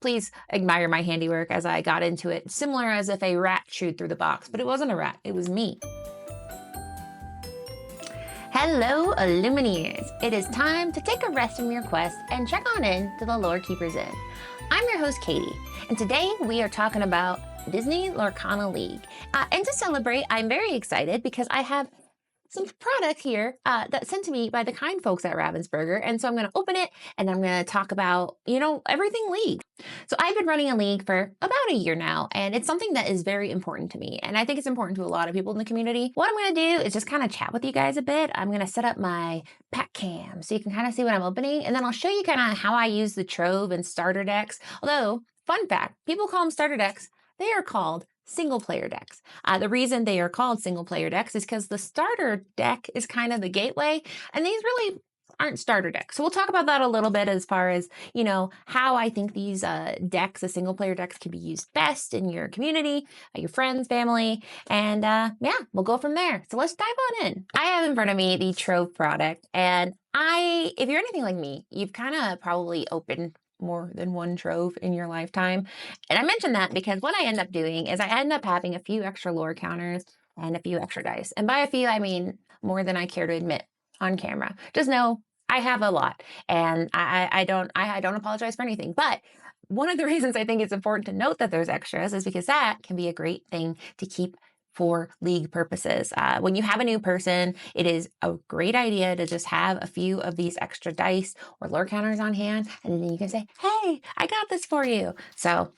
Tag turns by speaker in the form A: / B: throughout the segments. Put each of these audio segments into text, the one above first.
A: please admire my handiwork as I got into it, similar as if a rat chewed through the box, but it wasn't a rat, it was me. Hello, Illumineers! It is time to take a rest from your quest and check on in to the Lorekeeper's Inn. I'm your host, Katie, and today we are talking about Disney Lorcana League. And to celebrate, I'm very excited because I have some product here that's sent to me by the kind folks at Ravensburger. And so I'm going to open it and I'm going to talk about, everything League. So I've been running a League for about a year now, and it's something that is very important to me. And I think it's important to a lot of people in the community. What I'm going to do is just kind of chat with you guys a bit. I'm going to set up my pack cam so you can kind of see what I'm opening. And then I'll show you kind of how I use the Trove and starter decks. Although, fun fact, people call them starter decks. They are called single player decks. The reason they are called single player decks is because the starter deck is kind of the gateway, and these really aren't starter decks. So we'll talk about that a little bit as far as, how I think these decks, the single player decks, can be used best in your community, your friends, family, and we'll go from there. So let's dive on in. I have in front of me the Trove product, and if you're anything like me, you've kind of probably opened more than one Trove in your lifetime. And I mention that because what I end up doing is I end up having a few extra lore counters and a few extra dice. And by a few, I mean more than I care to admit on camera. Just know I have a lot, and I don't apologize for anything. But one of the reasons I think it's important to note that there's extras is because that can be a great thing to keep for League purposes. When you have a new person, it is a great idea to just have a few of these extra dice or lore counters on hand, and then you can say, hey, I got this for you. So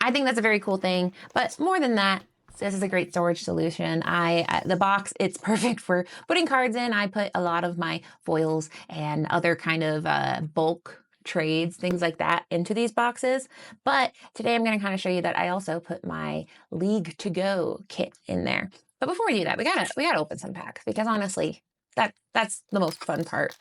A: I think that's a very cool thing. But more than that, this is a great storage solution. The box, it's perfect for putting cards in. I put a lot of my foils and other kind of bulk trades, things like that, into these boxes. But today I'm going to kind of show you that I also put my League to Go kit in there. But before we do that, we gotta open some packs, because honestly, that's the most fun part.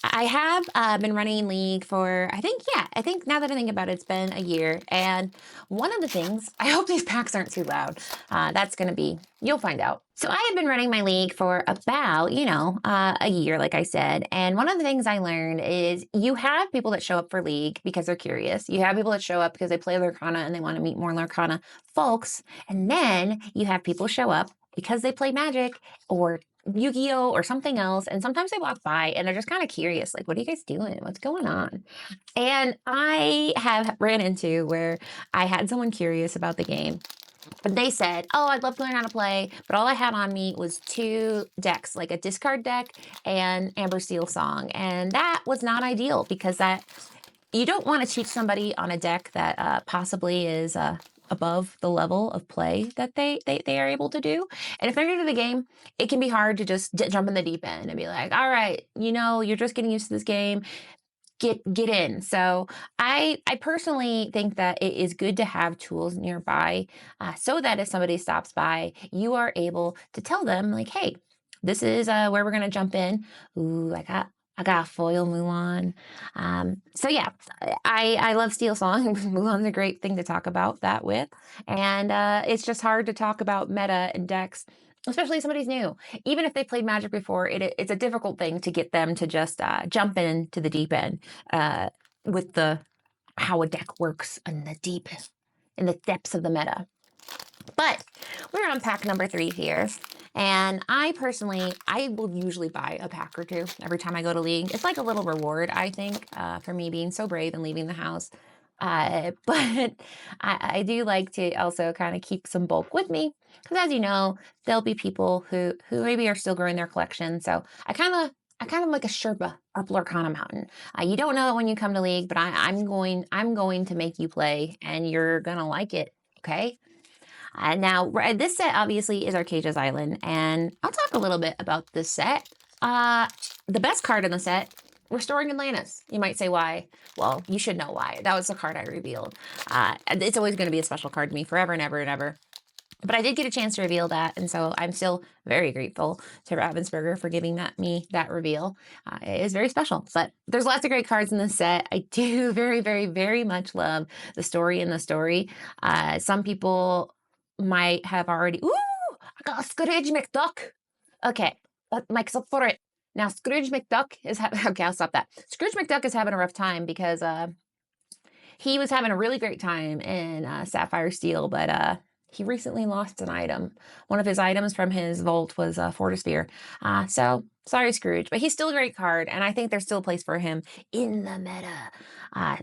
A: I have been running League for, I think now that I think about it, it's been a year. And one of the things, I hope these packs aren't too loud. That's going to be, you'll find out. So I have been running my League for about, a year, like I said. And one of the things I learned is you have people that show up for League because they're curious. You have people that show up because they play Lorcana and they want to meet more Lorcana folks. And then you have people show up because they play Magic or Yu-Gi-Oh or something else, and sometimes they walk by and they're just kind of curious, like, what are you guys doing? What's going on? And I have ran into where I had someone curious about the game, but they said, oh, I'd love to learn how to play, but all I had on me was 2 decks, like a discard deck and Amber Steel Song, and that was not ideal, because you don't want to teach somebody on a deck that possibly is above the level of play that they are able to do. And if they're new to the game, it can be hard to just jump in the deep end and be like, all right, you're just getting used to this game. Get in. So I personally think that it is good to have tools nearby so that if somebody stops by, you are able to tell them, like, hey, this is where we're going to jump in. Ooh, I got a foil Mulan. So yeah, I love Steel Song. Mulan's a great thing to talk about that with. And it's just hard to talk about meta and decks, especially if somebody's new. Even if they played Magic before, it's a difficult thing to get them to just jump into the deep end with how a deck works in the depths of the meta. But we're on pack number 3 here. And I will usually buy a pack or 2 every time I go to League. It's like a little reward, I think, for me being so brave and leaving the house. But I do like to also kind of keep some bulk with me, because as you know, there'll be people who maybe are still growing their collection. So I kind of like a Sherpa up Lorcana Mountain. You don't know it when you come to League, but I'm going to make you play, and you're gonna like it. Okay. Now, this set obviously is Archazia's Island, and I'll talk a little bit about this set. The best card in the set, Restoring Atlantis. You might say why. Well, you should know why. That was the card I revealed. It's always going to be a special card to me forever and ever and ever. But I did get a chance to reveal that, and so I'm still very grateful to Ravensburger for giving me that reveal. It is very special, but there's lots of great cards in this set. I do very, very, very much love the story in the story. Some people might have already, ooh, I got a Scrooge McDuck. Okay, that makes up for it. Now, Scrooge McDuck is okay, I'll stop that. Scrooge McDuck is having a rough time because he was having a really great time in Sapphire Steel, but he recently lost an item. One of his items from his vault was a Fortisphere. So sorry, Scrooge, but he's still a great card, and I think there's still a place for him in the meta.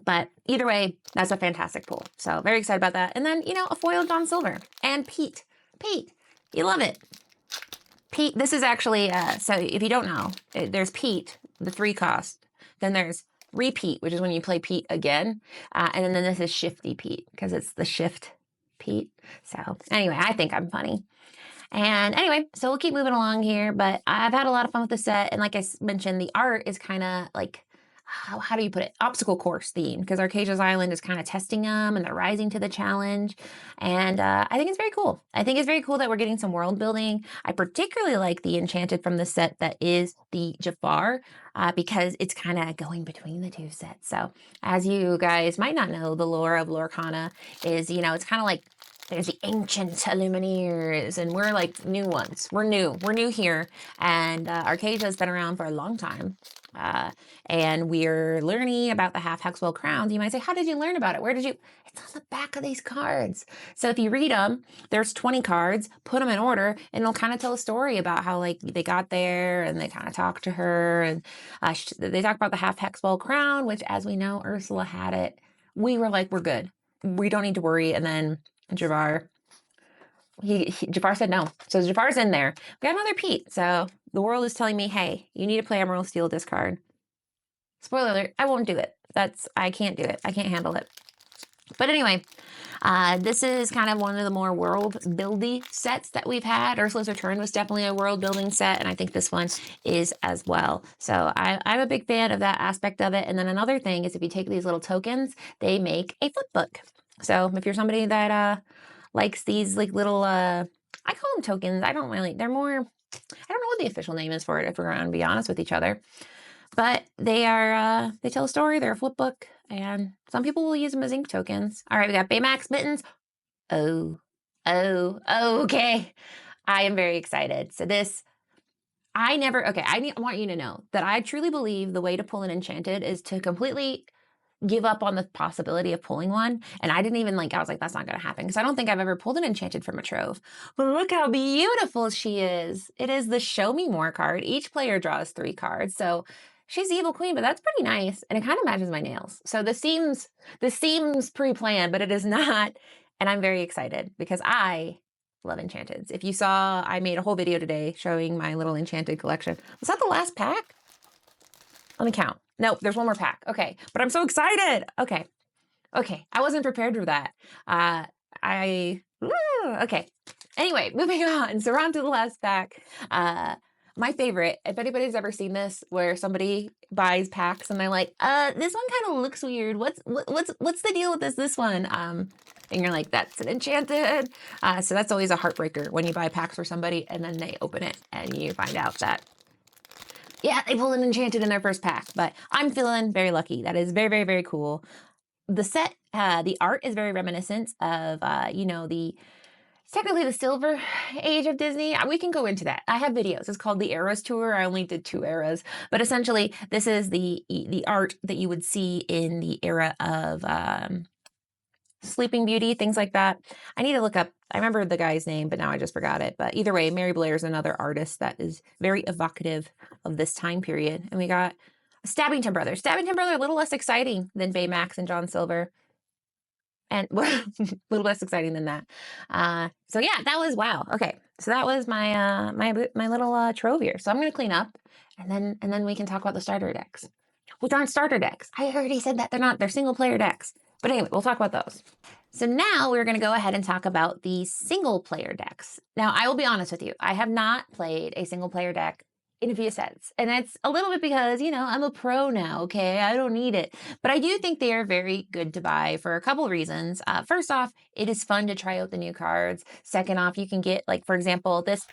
A: But either way, that's a fantastic pull. So very excited about that. And then, you know, a foiled John Silver and Pete. Pete, you love it. Pete, this is actually, so if you don't know, there's Pete, the 3 cost. Then there's Repeat, which is when you play Pete again. And then this is Shifty Pete, because it's the Shift Pete. So anyway, I think I'm funny. And anyway, so we'll keep moving along here, but I've had a lot of fun with the set. And like I mentioned, the art is kind of like, how do you put it? Obstacle course theme, because Archazia's Island is kind of testing them and they're rising to the challenge. And I think it's very cool. I think it's very cool that we're getting some world building. I particularly like the enchanted from the set that is the Jafar, because it's kind of going between the 2 sets. So as you guys might not know, the lore of Lorcana is, you know, it's kind of like there's the ancient Lumineers, and we're like new ones. We're new here. And Archazia's been around for a long time. And we're learning about the half Hexwell crowns. You might say, how did you learn about it? Where did you? It's on the back of these cards. So if you read them, there's 20 cards, put them in order, and it'll kind of tell a story about how like they got there, and they kind of talk to her, and they talk about the half Hexwell crown, which, as we know, Ursula had it. We were like, we're good. We don't need to worry. And then Jafar, Jafar said no. So Jafar's in there. We got another Pete. So the world is telling me, hey, you need to play Emerald Steel discard. Spoiler alert, I won't do it. I can't do it. I can't handle it. But anyway, this is kind of one of the more world buildy sets that we've had. Ursula's Return was definitely a world building set, and I think this one is as well. So I'm a big fan of that aspect of it. And then another thing is if you take these little tokens, they make a flip book. So if you're somebody that likes these like little, I call them tokens. I don't really, they're more, I don't know what the official name is for it, if we're going to be honest with each other. But they are, they tell a story, they're a flip book, and some people will use them as ink tokens. All right, we got Baymax Mittens. Okay. I am very excited. So this, I want you to know that I truly believe the way to pull an enchanted is to completely give up on the possibility of pulling one. And I didn't even I was like, that's not going to happen, because I don't think I've ever pulled an enchanted from a trove. But look how beautiful she is. It is the Show Me More card. Each player draws 3 cards. So she's the Evil Queen, but that's pretty nice. And it kind of matches my nails. So this seems pre-planned, but it is not. And I'm very excited because I love enchanteds. If you saw, I made a whole video today showing my little enchanted collection. Was that the last pack? Let me count. Nope, there's one more pack. Okay, but I'm so excited. Okay. I wasn't prepared for that. Okay. Anyway, moving on. So we're on to the last pack. My favorite, if anybody's ever seen this, where somebody buys packs and they're like, this one kind of looks weird. What's the deal with this one? And you're like, that's an enchanted. So that's always a heartbreaker when you buy packs for somebody and then they open it and you find out that, yeah, they pulled an enchanted in their first pack. But I'm feeling very lucky. That is very, very, very cool. The set, the art is very reminiscent of, technically the Silver Age of Disney. We can go into that. I have videos. It's called the Eras Tour. I only did 2 eras. But essentially, this is the art that you would see in the era of Sleeping Beauty, things like that. I need to look up, I remember the guy's name, but now I just forgot it. But either way, Mary Blair is another artist that is very evocative of this time period. And we got Stabbington Brothers. Stabbington Brothers, a little less exciting than Baymax and John Silver. And a little less exciting than that. So yeah, that was wow. Okay, so that was my my little trove here. So I'm gonna clean up, and then we can talk about the starter decks, which aren't starter decks. I already said that they're not. They're single player decks. But anyway, we'll talk about those. So now we're going to go ahead and talk about the single player decks. Now, I will be honest with you. I have not played a single player deck in a few sets. And that's a little bit because, I'm a pro now, okay? I don't need it. But I do think they are very good to buy for a couple of reasons. First off, it is fun to try out the new cards. Second off, you can get, for example, this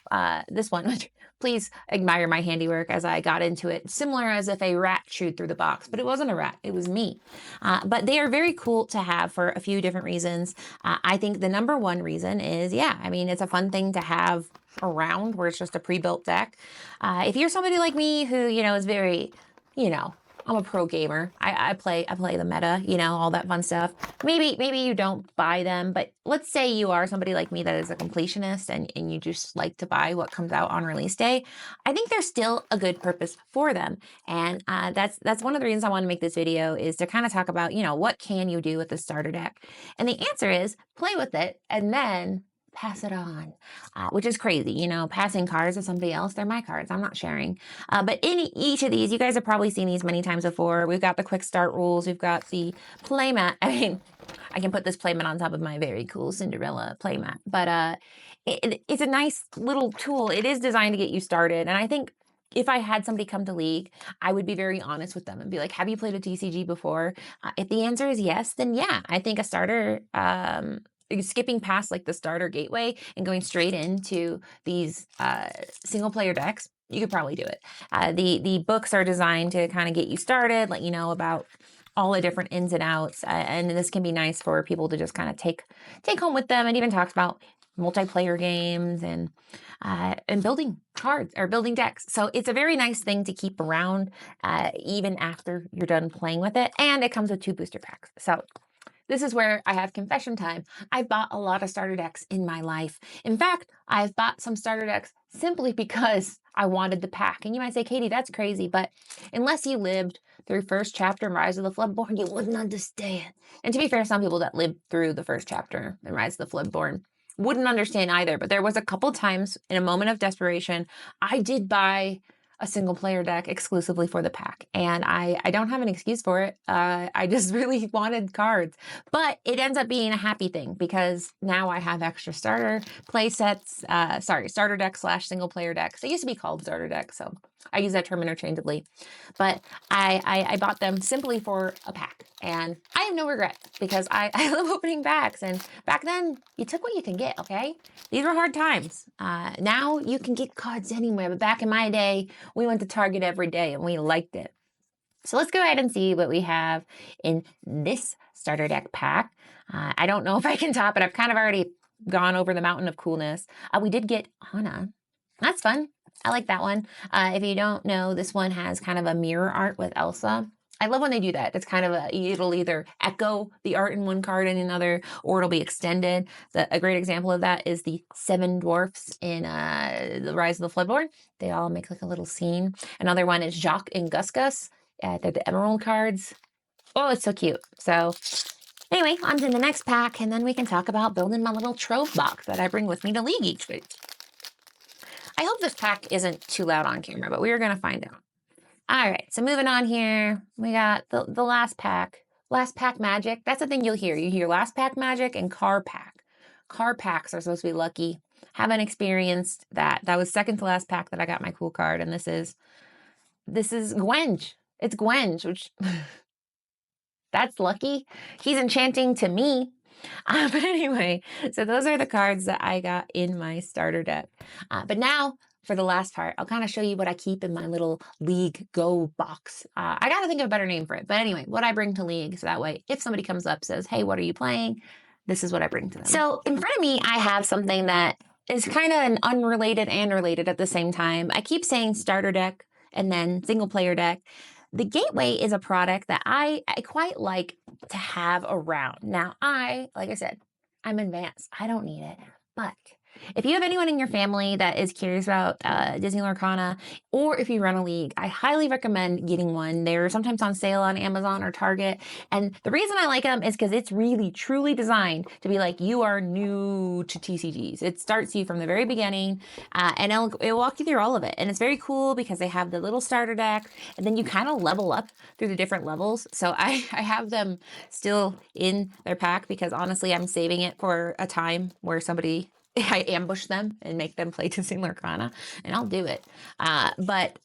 A: one, which please admire my handiwork as I got into it, similar as if a rat chewed through the box, but it wasn't a rat, it was me. But they are very cool to have for a few different reasons. I think the number one reason is, it's a fun thing to have around where it's just a pre-built deck. If you're somebody like me who, is very, I'm a pro gamer. I play the meta, you know, all that fun stuff. Maybe you don't buy them, but let's say you are somebody like me that is a completionist and you just like to buy what comes out on release day. I think there's still a good purpose for them. And that's one of the reasons I want to make this video, is to kind of talk about, you know, what can you do with the starter deck? And the answer is play with it and then pass it on, which is crazy. You know, passing cards to somebody else, they're my cards, I'm not sharing. But in each of these, you guys have probably seen these many times before. We've got the quick start rules. We've got the playmat. I mean, I can put this playmat on top of my very cool Cinderella playmat. But it's a nice little tool. It is designed to get you started. And I think if I had somebody come to League, I would be very honest with them and be like, have you played a TCG before? If the answer is yes, then yeah, I think a starter, skipping past like the starter gateway and going straight into these single player decks, you could probably do it. The books are designed to kind of get you started, let you know about all the different ins and outs, and this can be nice for people to just kind of take home with them. And even talks about multiplayer games and building cards or building decks. So it's a very nice thing to keep around even after you're done playing with it. And it comes with 2 booster packs. So this is where I have confession time. I've bought a lot of starter decks in my life. In fact, I've bought some starter decks simply because I wanted the pack. And you might say, Katie, that's crazy. But unless you lived through first chapter in Rise of the Floodborn, you wouldn't understand. And to be fair, some people that lived through the first chapter in Rise of the Floodborn wouldn't understand either. But there was a couple times in a moment of desperation, I did buy a single player deck exclusively for the pack. And I don't have an excuse for it. I just really wanted cards. But it ends up being a happy thing because now I have extra starter play sets, starter deck / single player decks. They used to be called starter decks, so I use that term interchangeably. But I bought them simply for a pack. And I have no regret because I love opening packs. And back then, you took what you could get, okay? These were hard times. Now you can get cards anywhere. But back in my day, we went to Target every day and we liked it. So let's go ahead and see what we have in this starter deck pack. I don't know if I can top it. I've kind of already gone over the mountain of coolness. We did get Anna. That's fun. I like that one. If you don't know, this one has kind of a mirror art with Elsa. I love when they do that. It's kind of it'll either echo the art in one card in another, or it'll be extended. A great example of that is the 7 dwarfs in the Rise of the Floodborn. They all make like a little scene. Another one is Jacques and Gus Gus. They're the emerald cards. Oh, it's so cute. So anyway, on to the next pack, and then we can talk about building my little trove box that I bring with me to League each week. I hope this pack isn't too loud on camera, but we are going to find out. All right, so moving on here, we got the last pack. Last pack magic. That's the thing you'll hear. You hear last pack magic and car pack. Car packs are supposed to be lucky. Haven't experienced that. That was second to last pack that I got my cool card, and this is Gwenge. It's Gwenge, which that's lucky. He's enchanting to me. But anyway, so those are the cards that I got in my starter deck. But now for the last part, I'll kind of show you what I keep in my little League Go box. I got to think of a better name for it. But anyway, what I bring to League, so that way if somebody comes up and says, hey, what are you playing? This is what I bring to them. So in front of me, I have something that is kind of an unrelated and related at the same time. I keep saying starter deck and then single player deck. The Gateway is a product that I quite like to have around. Now, like I said, I'm advanced. I don't need it. But if you have anyone in your family that is curious about Disney Lorcana, or if you run a league, I highly recommend getting one. They're sometimes on sale on Amazon or Target. And the reason I like them is because it's really, truly designed to be like you are new to TCGs. It starts you from the very beginning, and it'll walk you through all of it. And it's very cool because they have the little starter deck, and then you kind of level up through the different levels. So I have them still in their pack because honestly, I'm saving it for a time where I ambush them and make them play Disney Lorcana, and I'll do it. But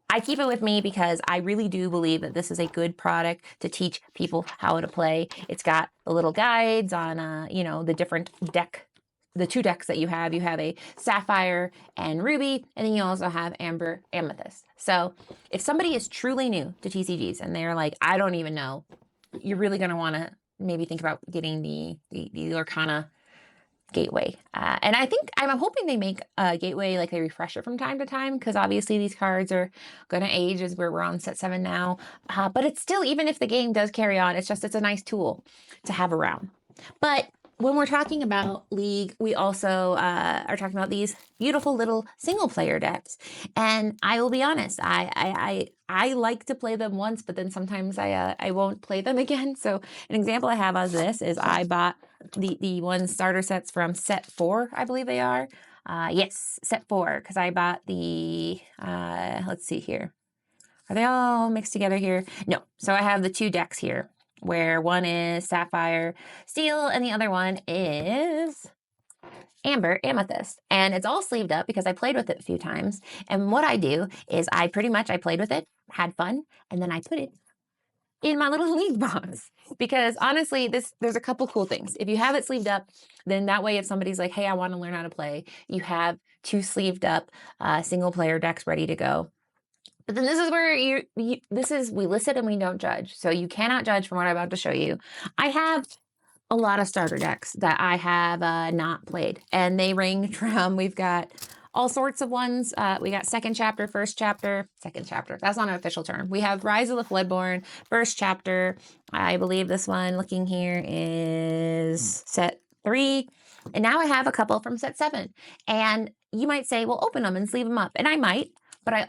A: I keep it with me because I really do believe that this is a good product to teach people how to play. It's got the little guides on, the different the 2 decks that you have. You have a Sapphire and Ruby, and then you also have Amber Amethyst. So if somebody is truly new to TCGs and they're like, I don't even know, you're really going to want to maybe think about getting the Lorcana gateway. And I think I'm hoping they make a gateway, like they refresh it from time to time, because obviously these cards are going to age as we're on set 7 now. But it's still, even if the game does carry on, it's a nice tool to have around. But when we're talking about League, we also are talking about these beautiful little single player decks. And I will be honest, I like to play them once, but then sometimes I won't play them again. So an example I have of this is I bought the one starter sets from set 4, I believe they are. Yes, set 4, because I bought the, let's see here. Are they all mixed together here? No. So I have the 2 decks here, where one is Sapphire Steel and the other one is Amber Amethyst. And it's all sleeved up because I played with it a few times. And what I do is I played with it, had fun, and then I put it in my little League box. Because honestly, there's a couple cool things. If you have it sleeved up, then that way if somebody's like, hey, I want to learn how to play, you have 2 sleeved up single player decks ready to go. But then this is where we listen and we don't judge. So you cannot judge from what I'm about to show you. I have a lot of starter decks that I have not played, and they range from, we've got all sorts of ones. We got second chapter, first chapter, second chapter. That's not an official term. We have Rise of the Floodborn, first chapter. I believe this one looking here is set 3. And now I have a couple from set 7. And you might say, well, open them and sleeve them up. And I might, but I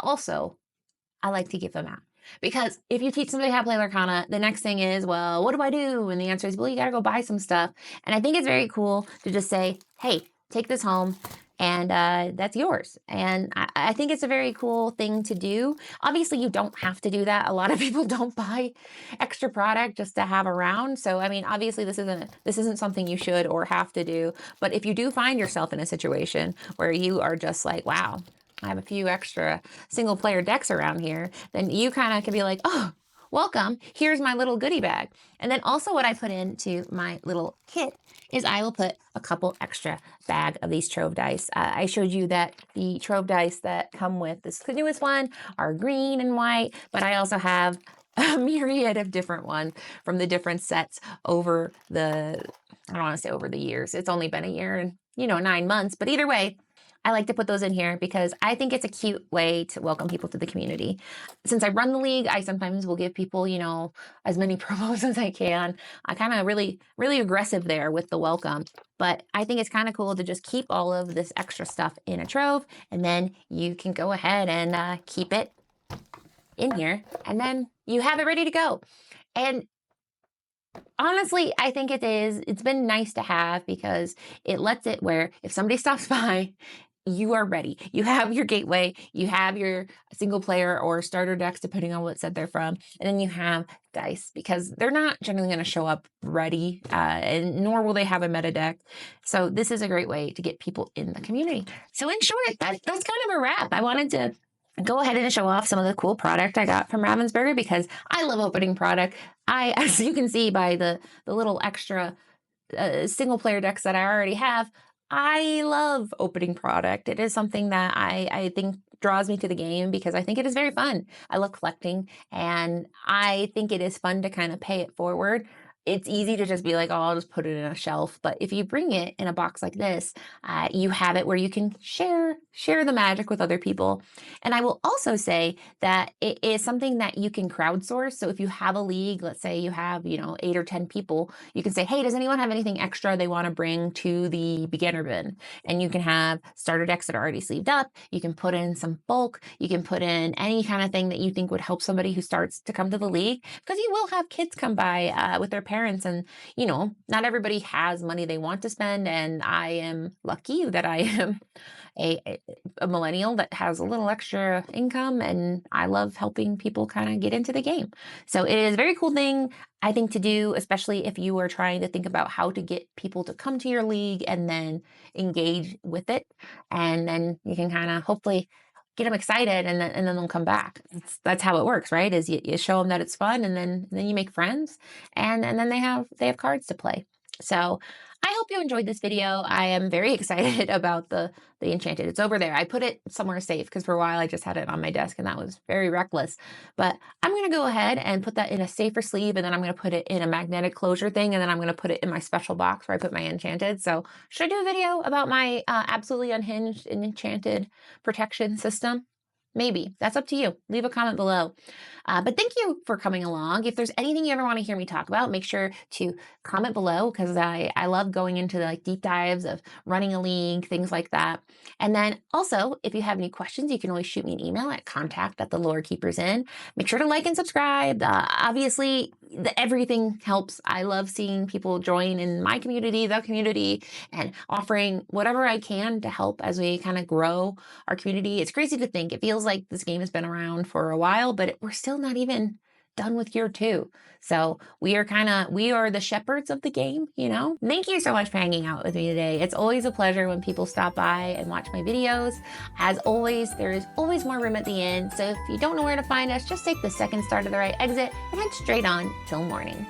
A: like to give them out. Because if you teach somebody how to play Lorcana, the next thing is, well, what do I do? And the answer is, well, you got to go buy some stuff. And I think it's very cool to just say, hey, take this home and that's yours. And I think it's a very cool thing to do. Obviously, you don't have to do that. A lot of people don't buy extra product just to have around. So, I mean, obviously, this isn't something you should or have to do. But if you do find yourself in a situation where you are just like, wow, I have a few extra single player decks around here, then you kind of can be like, oh, welcome, here's my little goodie bag. And then also what I put into my little kit is I will put a couple extra bag of these Trove dice. I showed you that the Trove dice that come with this newest one are green and white, but I also have a myriad of different ones from the different sets over I don't want to say over the years. It's only been a year and, 9 months, but either way, I like to put those in here because I think it's a cute way to welcome people to the community. Since I run the league, I sometimes will give people, as many promos as I can. I kind of really, really aggressive there with the welcome. But I think it's kind of cool to just keep all of this extra stuff in a trove, and then you can go ahead and keep it in here, and then you have it ready to go. And honestly, I think it's been nice to have because it lets it where if somebody stops by, you are ready. You have your gateway, you have your single player or starter decks, depending on what set they're from, and then you have dice because they're not generally going to show up ready, and nor will they have a meta deck. So this is a great way to get people in the community. So in short, that's kind of a wrap. I wanted to go ahead and show off some of the cool product I got from Ravensburger because I love opening product. As you can see by the little extra single player decks that I already have, I love opening product. It is something that I think draws me to the game because I think it is very fun. I love collecting, and I think it is fun to kind of pay it forward. It's easy to just be like, oh, I'll just put it in a shelf. But if you bring it in a box like this, you have it where you can share the magic with other people. And I will also say that it is something that you can crowdsource. So if you have a league, let's say you have, 8 or 10 people, you can say, hey, does anyone have anything extra they want to bring to the beginner bin? And you can have starter decks that are already sleeved up. You can put in some bulk. You can put in any kind of thing that you think would help somebody who starts to come to the league, because you will have kids come by with their parents. And, not everybody has money they want to spend. And I am lucky that I am a millennial that has a little extra income, and I love helping people kind of get into the game. So it is a very cool thing, I think, to do, especially if you are trying to think about how to get people to come to your league and then engage with it. And then you can kind of hopefully get them excited, and then they'll come back. That's how it works, right? Is you show them that it's fun, and then you make friends, and then they have cards to play. So I hope you enjoyed this video. I am very excited about the enchanted. It's over there. I put it somewhere safe because for a while I just had it on my desk and that was very reckless. But I'm going to go ahead and put that in a safer sleeve, and then I'm going to put it in a magnetic closure thing, and then I'm going to put it in my special box where I put my enchanted. So should I do a video about my absolutely unhinged and enchanted protection system? Maybe. That's up to you. Leave a comment below. But thank you for coming along. If there's anything you ever want to hear me talk about, make sure to comment below, because I love going into like deep dives of running a league, things like that. And then also, if you have any questions, you can always shoot me an email at contact@thelorekeepersin. Make sure to like and subscribe. Obviously, everything helps. I love seeing people join in my community, the community, and offering whatever I can to help as we kind of grow our community. It's crazy to think. It feels like this game has been around for a while, but we're still not even done with year 2. So we are the shepherds of the game, you know? Thank you so much for hanging out with me today. It's always a pleasure when people stop by and watch my videos. As always, there is always more room at the end. So if you don't know where to find us, just take the second start of the right exit and head straight on till morning.